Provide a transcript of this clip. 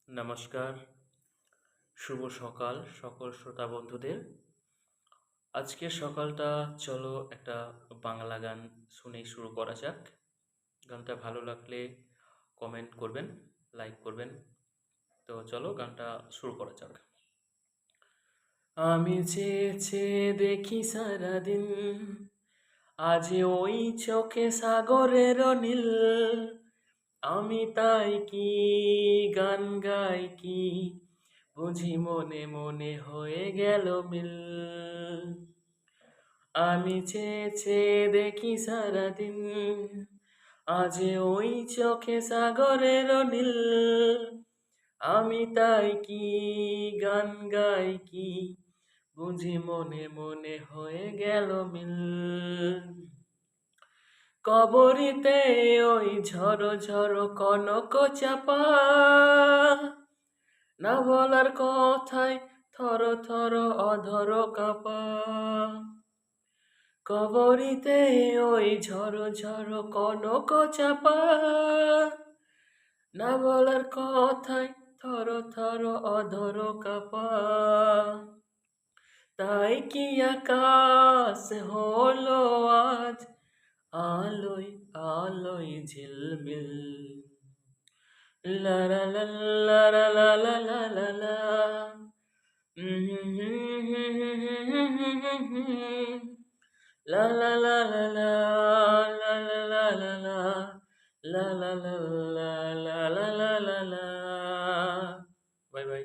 নমস্কার, শুভ সকাল সকল শ্রোতা বন্ধুদের। আজকের সকালটা চলো একটা বাংলা গান শুনেই শুরু করা যাক। গানটা ভালো লাগলে কমেন্ট করবেন, লাইক করবেন। তো চলো গানটা শুরু করা যাক। আমি চেয়ে চেয়ে দেখি সারাদিন, আজ ওই চোখে সাগরের নীল। আমি তাই কি গান গাই কি, বুঝি মনে মনে হয়ে গেল মিল। আমি চেয়ে চেয়ে দেখি সারাদিন, আজ ওই চোখে সাগরের নীল। আমি তাই কি গান গাই কি, বুঝি মনে মনে হয়ে গেল মিল। কবরীতে ওই ঝড়ো ঝড়ো কনক চাপা, না বলার কথায় থর থর অধর কাঁপা। কবরীতে ওই ঝড়ো ঝড়ো কনক চাপা, না বলার কথায় থর থর অধর কাঁপা। তাই কি আকাশ হলো আজ আলোয় আলোয় ঝিলমিল। লা লা লা লা লা লা লা লা লা লা। লা লা লা লা লা লা লা লা লা লা লা লা লা লা লা লা লা লা। Bye bye.